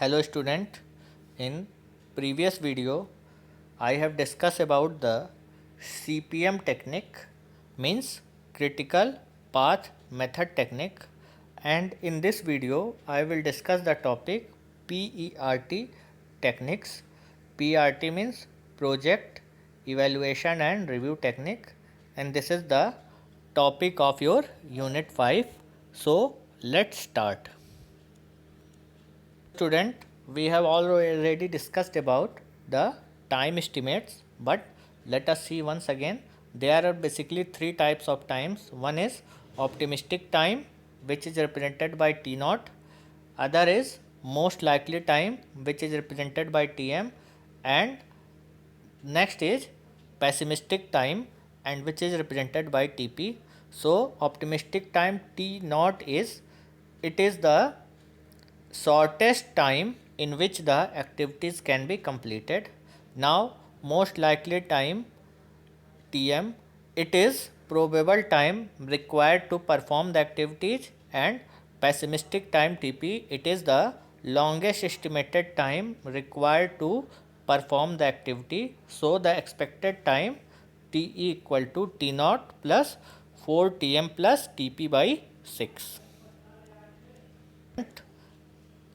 Hello student, in previous video I have discussed about the CPM technique, means critical path method technique, and in this video I will discuss the topic PERT techniques. PERT means project evaluation and review technique, and this is the topic of your unit 5. So let's start. Student, we have already discussed about the time estimates, but let us see once again. There are basically three types of times. One is optimistic time, which is represented by T naught. Other is most likely time, which is represented by Tm, and next is pessimistic time, and which is represented by Tp. So optimistic time T naught is, it is the shortest time in which the activities can be completed. Now most likely time Tm, it is probable time required to perform the activities, and pessimistic time Tp, it is the longest estimated time required to perform the activity. So the expected time Te equal to T naught plus 4 Tm plus Tp by 6.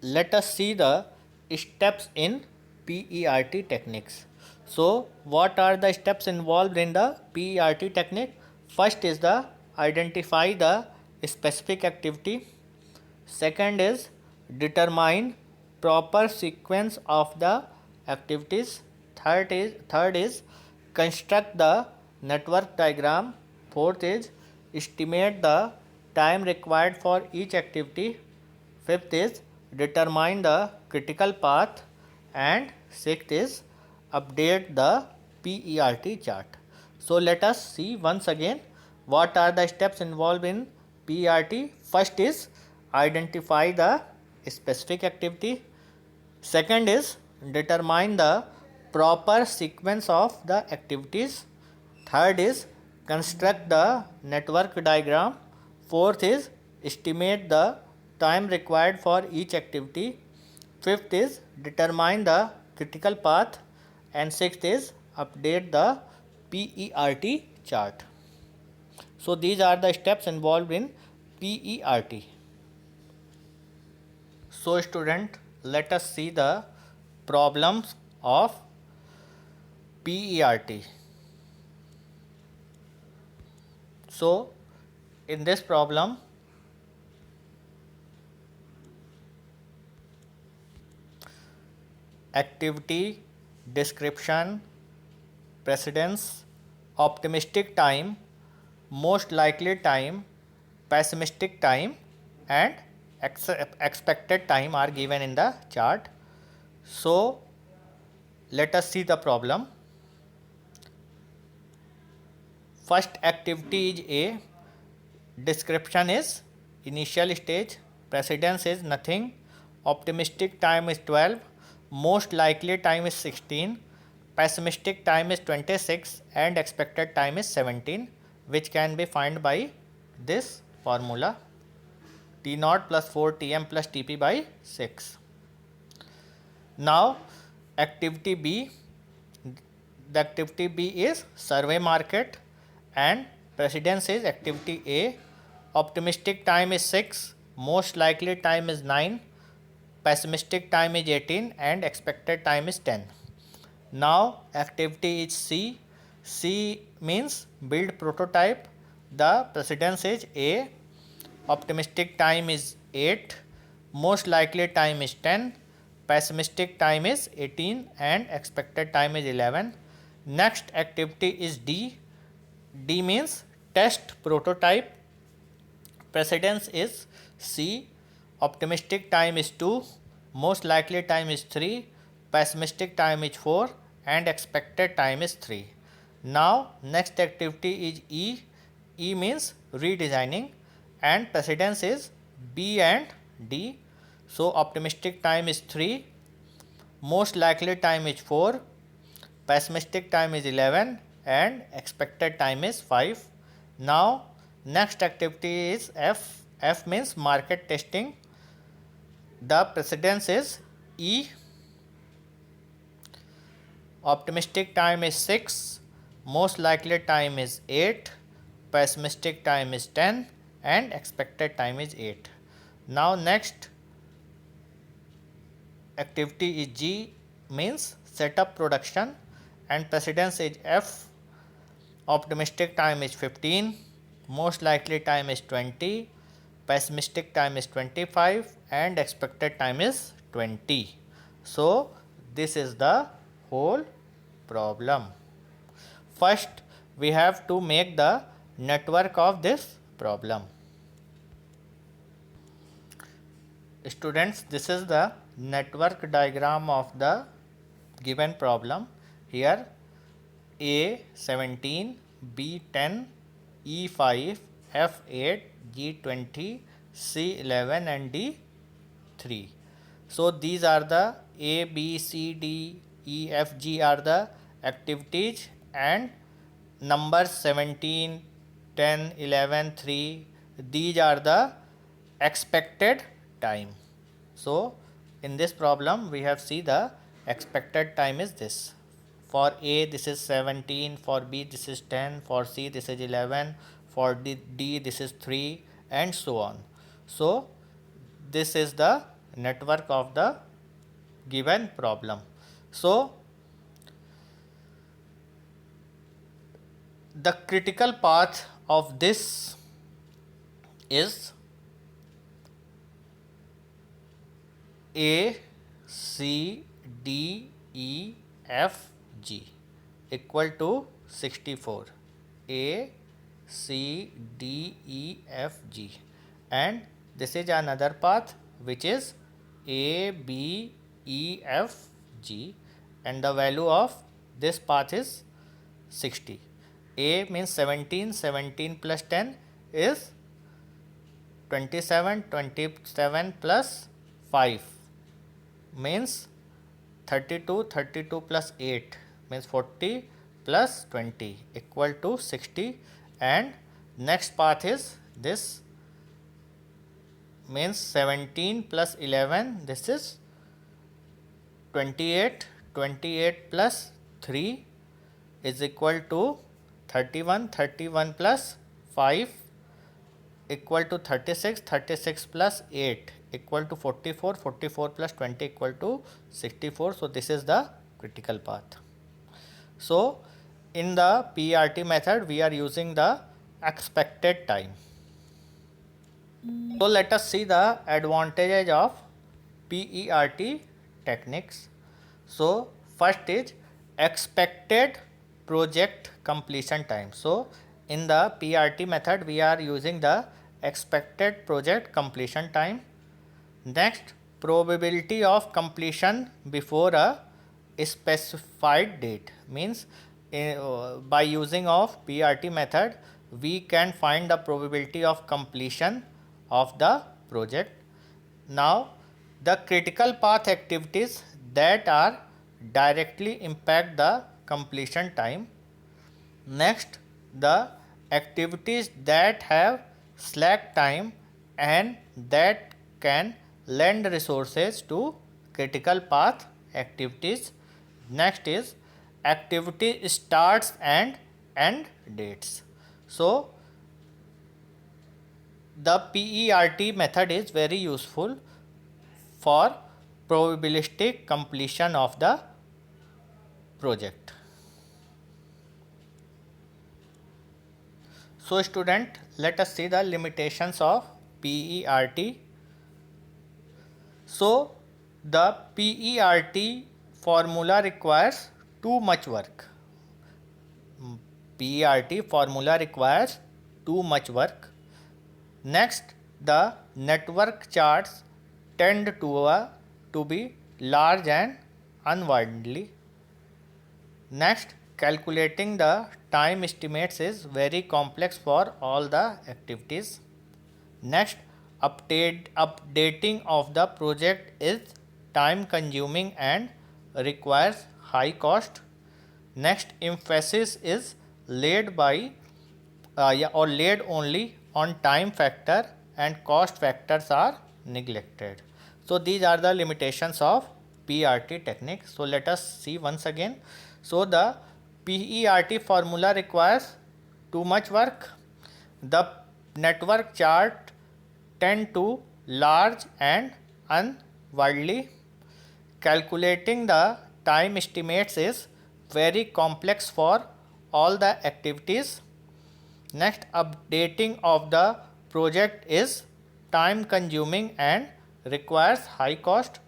Let us see the steps in PERT techniques. So what are the steps involved in the PERT technique? First is the identify the specific activity. Second is determine proper sequence of the activities. Third is construct the network diagram. Fourth is estimate the time required for each activity. Fifth is determine the critical path, and sixth is update the PERT chart. So let us see once again what are the steps involved in PERT. First is identify the specific activity. Second is determine the proper sequence of the activities. Third is construct the network diagram. Fourth is estimate the time required for each activity. Fifth is determine the critical path, and sixth is update the PERT chart. So these are the steps involved in PERT. So student, let us see the problems of PERT. So in this problem, activity, description, precedence, optimistic time, most likely time, pessimistic time, and expected time are given in the chart. So let us see the problem. First activity is A, description is initial stage, precedence is nothing, optimistic time is 12, most likely time is 16, pessimistic time is 26, and expected time is 17, which can be found by this formula T naught plus 4 Tm plus Tp by 6. Now activity B, the activity B is survey market, and precedence is activity A. Optimistic time is 6, most likely time is 9, pessimistic time is 18, and expected time is 10. Now activity is C. C means build prototype. The precedence is A. Optimistic time is 8, most likely time is 10, pessimistic time is 18, and expected time is 11. Next activity is D. D means test prototype. Precedence is C. Optimistic time is 2, most likely time is 3, pessimistic time is 4, and expected time is 3. Now next activity is E. E means redesigning, and precedence is B and D. So optimistic time is 3, most likely time is 4, pessimistic time is 11, and expected time is 5. Now next activity is F. F means market testing. The precedence is E. Optimistic time is 6, most likely time is 8, pessimistic time is 10, and expected time is 8. Now next activity is G, means setup production, and precedence is F. Optimistic time is 15, most likely time is 20, pessimistic time is 25, and expected time is 20. So this is the whole problem. First we have to make the network of this problem. Students, this is the network diagram of the given problem. Here A 17, B 10, E 5, F 8, G 20, C 11, and D 3. So these are the A, B, C, D, E, F, G are the activities, and numbers 17, 10, 11, 3, these are the expected time. So in this problem we have see the expected time is this. For A this is 17, for B this is 10, for C this is 11, for D this is 3, and so on. So this is the network of the given problem. So the critical path of this is A, C, D, E, F, G equal to 64. A, C, D, E, F, G, and this is another path which is A, B, E, F, G, and the value of this path is 60. A means 17, 17 plus 10 is 27, 27 plus 5 means 32, 32 plus 8 means 40 plus 20 equal to 60, and next path is this means 17 plus 11, this is 28, 28 plus 3 is equal to 31, 31 plus 5 equal to 36, 36 plus 8 equal to 44, 44 plus 20 equal to 64. So this is the critical path. So in the PERT method we are using the expected time. So let us see the advantages of PERT techniques. So first is expected project completion time. So in the PERT method we are using the expected project completion time. Next, probability of completion before a specified date, means by using of PERT method we can find the probability of completion of the project. Now the critical path activities that are directly impact the completion time. Next, the activities that have slack time and that can lend resources to critical path activities. Next is activity starts and end dates. So the PERT method is very useful for probabilistic completion of the project. So student, let us see the limitations of PERT. So the PERT formula requires too much work. PERT formula requires too much work. Next, the network charts tend to be large and unwieldy. Next, calculating the time estimates is very complex for all the activities. Next, updating of the project is time consuming and requires high cost. Next, emphasis is laid laid only on time factor and cost factors are neglected. So these are the limitations of PERT technique. So let us see once again. So the PERT formula requires too much work. The network chart tend to large and unwieldy. Calculating the time estimates is very complex for all the activities. Next, updating of the project is time consuming and requires high cost.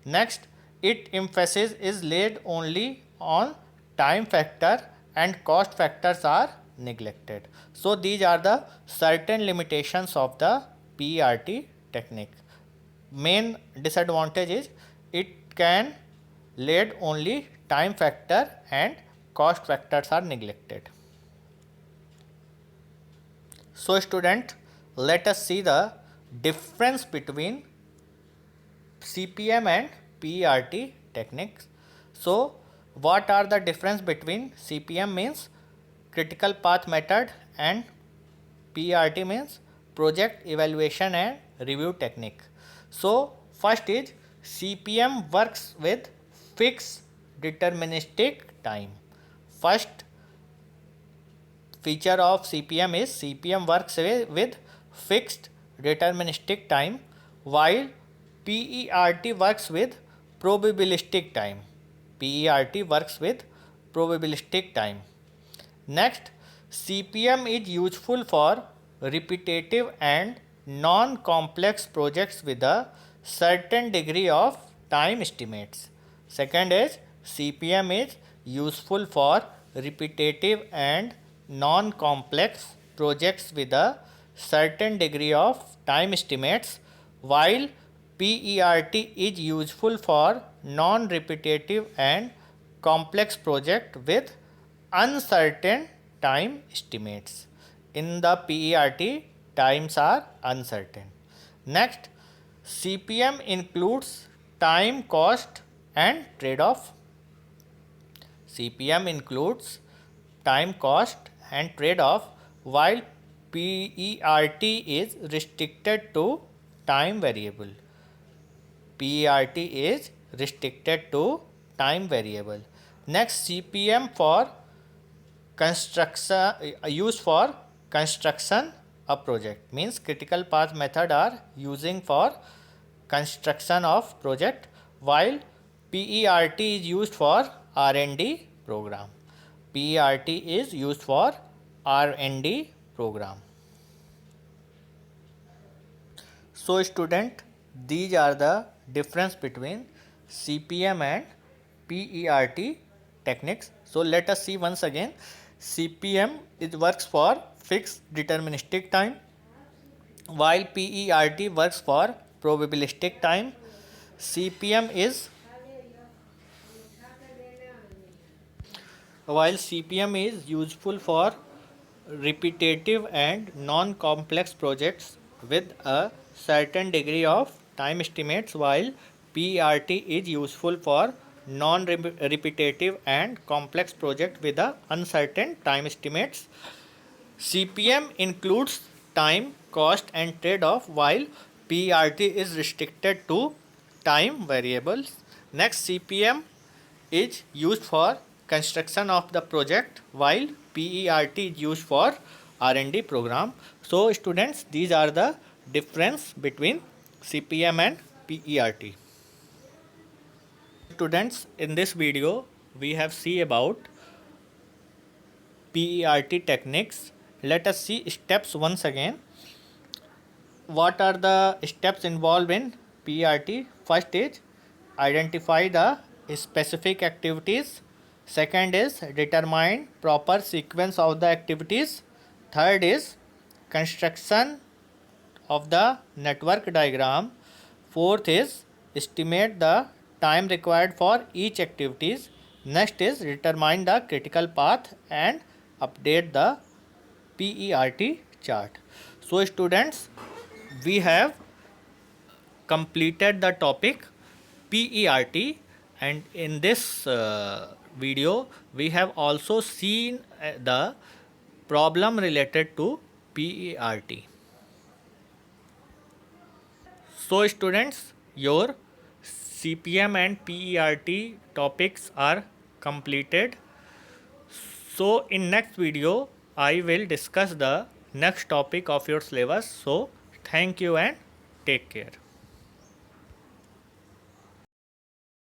Next, its emphasis is laid only on time factor and cost factors are neglected. So these are the certain limitations of the PERT technique. Main disadvantage is it can laid only time factor and cost factors are neglected. So student, let us see the difference between CPM and PERT techniques. So what are the difference between CPM means critical path method and PERT means project evaluation and review technique. So first is CPM works with fixed deterministic time. First feature of CPM is CPM works with fixed deterministic time, while PERT works with probabilistic time. PERT works with probabilistic time. Next, CPM is useful for repetitive and non-complex projects with a certain degree of time estimates. Second is CPM is useful for repetitive and non-complex projects with a certain degree of time estimates, while PERT is useful for non-repetitive and complex project with uncertain time estimates. In the PERT, times are uncertain. Next, CPM includes time, cost and trade-off. CPM includes time, cost and trade-off, while PERT is restricted to time variable. PERT is restricted to time variable. Next, CPM for construction used for construction a project means critical path method are using for construction of project, while PERT is used for R&D program. PERT is used for R&D program. So student, these are the difference between CPM and PERT techniques. So let us see once again. CPM it works for fixed deterministic time, while PERT works for probabilistic time. CPM is while CPM is useful for repetitive and non-complex projects with a certain degree of time estimates, while PERT is useful for non-repetitive and complex project with a uncertain time estimates. CPM includes time, cost and trade-off, while PERT is restricted to time variables. Next, CPM is used for construction of the project, while PERT is used for R&D program. So students, these are the difference between CPM and PERT. Students, in this video we have see about PERT techniques. Let us see steps once again. What are the steps involved in PERT? First is identify the specific activities. Second is determine proper sequence of the activities. Third is construction of the network diagram. Fourth is estimate the time required for each activities. Next is determine the critical path and update the PERT chart. So students, we have completed the topic PERT, and in this video we have also seen the problem related to PERT. So students, your CPM and PERT topics are completed. So in next video I will discuss the next topic of your syllabus. So thank you and take care.